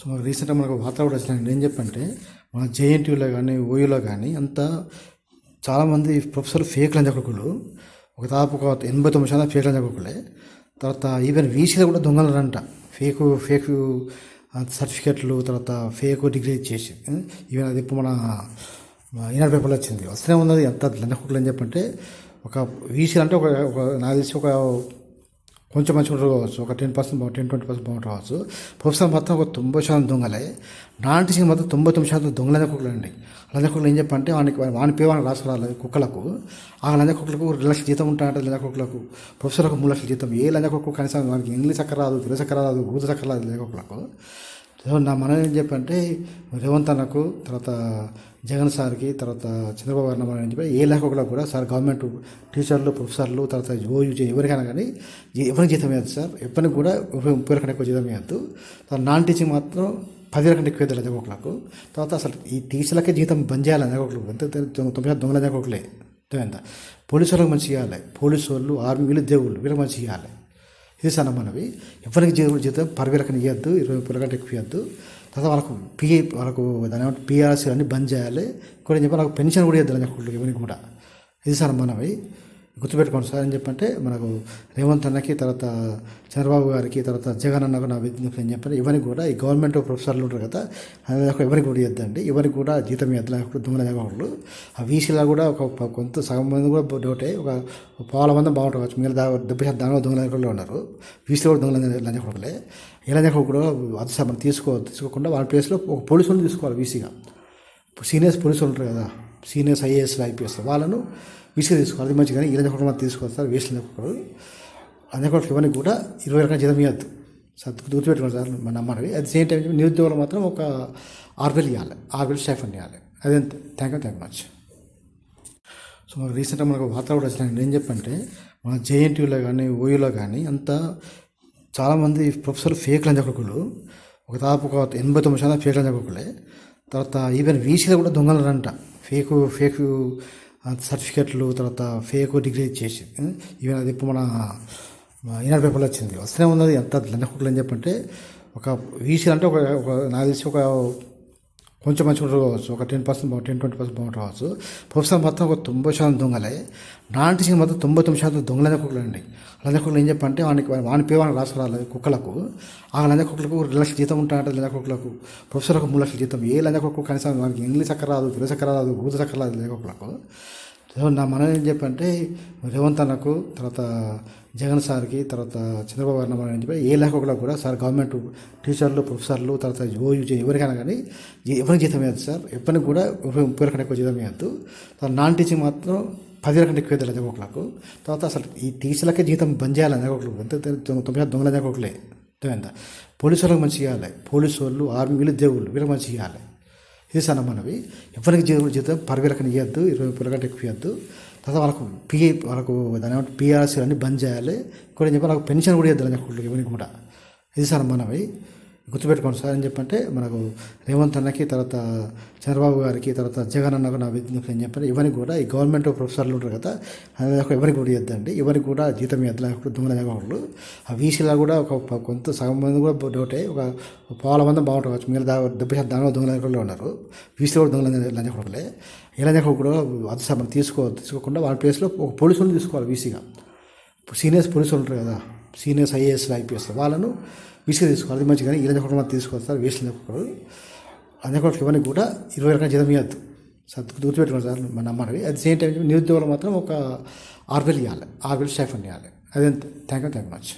So మనకు రీసెంట్గా మనకు వార్త కూడా వచ్చినాయి. ఏం చెప్పంటే మన జేఎన్టీయూలో కానీ ఓయూలో కానీ అంతా చాలామంది ప్రొఫెసర్లు ఫేక్ లంచగొడుకులు, ఒక దాదాపు ఒక 89% ఫేక్ లంచగొడుకులే. తర్వాత ఈవెన్ వీసీలో కూడా దొంగలంట. ఫేక్ సర్టిఫికెట్లు, తర్వాత ఫేక్ డిగ్రీ ఇచ్చేసి ఈవెన్ అది ఇప్పుడు మన ఈనాడు పేపర్లో వచ్చింది. వస్తూనే ఉన్నది ఎంత లంచగొడుకులు అని చెప్పంటే ఒక వీసీలు అంటే ఒక నాకు తెలిసి ఒక కొంచెం మంచిగా కావచ్చు, ఒక 10% 10-20% బాగుంటుంది. ప్రొఫెసర్ మొత్తం ఒక 90% దొంగలే. నాన్ టీచింగ్ మొత్తం 99% దొంగ లంచకుక్కలు అండి. లంచకుక్కలు ఏం చెప్పంటే వాని పేరు వానికి రాసుకురాలి కుక్కలకు. ఆ లంచకుక్కలకు 2 లక్షల జీతం ఉంటాయంటే లంచకుక్కలకు, ప్రొఫెసర్లకు 3 లక్షల జీతం. ఏ లంచకుక్క కనీసం వానికి ఇంగ్లీష్ అక్కడ రాదు, తెలుగు అక్కడ రాదు, ఉర్దూ అక్కడ రాదు లంచకుక్కలకు. నా మనం ఏం చెప్పంటే రేవంత్ అన్నకు, తర్వాత జగన్ సార్కి, తర్వాత చంద్రబాబు గారు మనం ఏం చెప్పి ఏ లేకుండా కూడా సార్ గవర్నమెంట్ టీచర్లు, ప్రొఫెసర్లు, తర్వాత ఓయూ ఎవరికైనా కానీ ఎవరికి జీతం ఇవ్వద్దు సార్. ఎవరికి కూడా 30 కంటే ఎక్కువ జీతం ఇవ్వద్దు. తర్వాత నాన్ టీచింగ్ మాత్రం 10 కంటే ఎక్కువ ఇవ్వదు లంచకుక్కలకు. తర్వాత అసలు ఈ టీచర్లకే జీతం బంద్ చేయాలి లంచకుక్కలకు. ఎంత 90% దొంగ లంచకుక్కలే. ఎంత పోలీసు వాళ్ళకి మంచి ఇవ్వాలి, పోలీసు వాళ్ళు, ఆర్మీ, వీళ్ళు దేవుళ్ళు, వీళ్ళకి మంచి ఇవ్వాలి. ఇది సార్ మనవి. ఎవరికి జీతం 10,000 ఇవ్వద్దు, 20,000 కంటే ఎక్కువ ఇవ్వద్దు. తర్వాత వాళ్ళకు దాని ఏమంటే పీఆర్సీ అన్నీ బంద్ చేయాలి. కూడా చెప్పి వాళ్ళకు పెన్షన్ కూడా ఇవ్వద్దు లంచకుక్కలకు ఎవరికి కూడా. ఇది సార్ మనవి. గుర్తుపెట్టుకోండి సార్ అని చెప్పంటే మనకు రేవంత్ అన్నకి, తర్వాత చంద్రబాబు గారికి, తర్వాత జగన్ అన్నకు నా విజ్ఞప్తి అని చెప్పండి. ఎవరికి కూడా ఈ గవర్నమెంట్ ప్రొఫెసర్లు ఉంటారు కదా, ఎవరికి కూడా ఇద్దండి, ఎవరికి కూడా జీతం ఇవ్వద్దు లేకపోతే దొంగల లంచకుక్కలు. ఆ వీసీలో కూడా ఒక కొంత సగం మంది కూడా డౌటే, ఒక 1,000 బాగుంటుంది. మిగతా 70% దానిలో దొంగల లంచకుక్కలు ఉన్నారు. వీసీలో కూడా దొంగల లంచకుక్కలే. ఏ లంచకుక్కలు అది సార్ మనం తీసుకోకుండా వాళ్ళ ప్లేస్లో ఒక పోలీసులను తీసుకోవాలి వీసీగా. సీనియర్స్ పోలీసులు ఉంటారు కదా, సీనియర్స్ ఐఏఎస్, ఐపీఎస్, వాళ్ళను వీసీగా తీసుకోవాలి. అది మంచి కానీ ఈ లంచకుక్కలు తీసుకోవాలి సార్. వేస్ట్ లంచకుక్కలు లంచకుక్కలకు ఇవన్నీ కూడా 20 రకాల జీతం ఇవ్వద్దు సార్. గుర్తుపెట్టుకోండి సార్ మన అమ్మని. అట్ ది సేమ్ టైం నిరుద్యోగులు మాత్రం ఒక 6,000 ఇవ్వాలి, 6,000 స్టైఫండ్ ఇవ్వాలి. అదే థ్యాంక్ యూ మచ్. సో మనకు రీసెంట్గా మనకు వార్త కూడా వచ్చినాయి. ఏం చెప్పంటే మన జేఎన్టీయూలో కానీ ఓయూలో కానీ అంతా చాలామంది ప్రొఫెసర్లు ఫేక్ లంచగొడుకులు, ఒక దాదాపు ఒక 89% ఫేక్ లంచగొడుకులే. తర్వాత ఈవెన్ వీసీలో కూడా దొంగలంట. ఫేక్ సర్టిఫికెట్లు, తర్వాత ఫేక్ డిగ్రీ ఇచ్చేసి ఈవెన్ అది ఇప్పుడు మన ఈనాడు పేపర్లో వచ్చింది. వస్తూనే ఉన్నది ఎంత లంచగొడుకులు అని చెప్పంటే ఒక వీసీలు అంటే ఒక నాకు తెలిసి ఒక కొంచెం మంచిగా కావచ్చు, ఒక 10% 10-20% బాగుంటుంది. ప్రొఫెసర్ మొత్తం ఒక 90% దొంగలే. నాన్ టీచింగ్ మొత్తం 99% దొంగ లంచకుక్కలు అండి. లంచకుక్కలు ఏం చెప్పంటే వాని పేరు వానికి రాసుకురాలి కుక్కలకు. ఆ లంచకుక్కలకు 2 లక్షల జీతం ఉంటాయంటే లంచకుక్కలకు, ప్రొఫెసర్లకు 3 లక్షల జీతం. ఏ లంచకుక్క కనీసం వానికి ఇంగ్లీష్ అక్కడ రాదు, తెలుగు అక్కడ రాదు, ఉర్దూ అక్కడ రాదు లంచకుక్కలకు. మనం ఏం చెప్పంటే రేవంత్ అన్నకు, తర్వాత జగన్ సార్కి, తర్వాత చంద్రబాబు గారు మనం ఏం చెప్పి ఏ లేకుండా కూడా సార్ గవర్నమెంట్ టీచర్లు, ప్రొఫెసర్లు, తర్వాత ఓయూ ఎవరికైనా కానీ ఎవరికి జీతం ఇవ్వద్దు సార్. ఎవరికి కూడా 30 కంటే ఎక్కువ జీతం ఇవ్వద్దు. తర్వాత నాన్ టీచింగ్ మాత్రం 10,000 కంటే ఎక్కువ ఇవ్వదు లంచకుక్కలకు. తర్వాత అసలు ఈ టీచర్లకే జీతం బంద్ చేయాలి లంచకుక్కలకు. ఎంత 90% దొంగ లంచకుక్కలే. ఎంత పోలీసు వాళ్ళకి మంచి ఇవ్వాలి, పోలీసు వాళ్ళు, ఆర్మీ, వీళ్ళు దేవుళ్ళు, వీళ్ళకి మంచి ఇవ్వాలి. ఇది సార్ మనవి. ఎవరికి జీతం 10,000 ఇవ్వద్దు, 20,000 కంటే ఎక్కువ ఇవ్వద్దు. తర్వాత వాళ్ళకు దాని ఏమంటే పీఆర్సీ అన్నీ బంద్ చేయాలి. కూడా చెప్పి వాళ్ళకు పెన్షన్ కూడా ఇవ్వద్దు లంచకుక్కలకు ఎవరికి కూడా. ఇది సార్ మనవి. గుర్తుపెట్టుకోండి సార్ అని చెప్పంటే మనకు రేవంత్ అన్నకి, తర్వాత చంద్రబాబు గారికి, తర్వాత జగన్ అన్నకు నా విజ్ఞప్తి అని చెప్పండి. ఎవరికి కూడా ఈ గవర్నమెంట్ ప్రొఫెసర్లు ఉంటారు కదా, ఎవరికి కూడా ఇవ్వద్దండి, ఎవరికి కూడా జీతం ఇవ్వద్దు లేకపోతే దొంగల లంచకుక్కలు. ఆ వీసీలో కూడా ఒక కొంత సగం మంది కూడా డౌటే, ఒక 1,000 బాగుంటుంది. మిగతా 70% దానిలో దొంగల లంచకుక్కలు ఉన్నారు. వీసీలో కూడా దొంగల లంచకుక్కలే. ఏ లంచకుక్కలు అది సార్ మనం తీసుకోకుండా వాళ్ళ ప్లేస్లో ఒక పోలీసులను తీసుకోవాలి వీసీగా. సీనియర్స్ పోలీసులు ఉంటారు కదా, సీనియర్స్ ఐఏఎస్, ఐపీఎస్, వాళ్ళను వీసీగా తీసుకోవాలి. అది మంచి కానీ ఈ లంచకుక్కలు తీసుకోవాలి సార్. వేస్ట్ లంచకుక్కలు లంచకుక్కలకు ఇవన్నీ కూడా 20 రకాల జీతం ఇవ్వద్దు సార్. గుర్తుపెట్టుకోండి సార్ మన అమ్మని. అట్ ది సేమ్ టైం నిరుద్యోగులు మాత్రం ఒక 6,000 ఇవ్వాలి, 6,000 స్టైఫండ్ ఇవ్వాలి. అదే థ్యాంక్ యూ మచ్.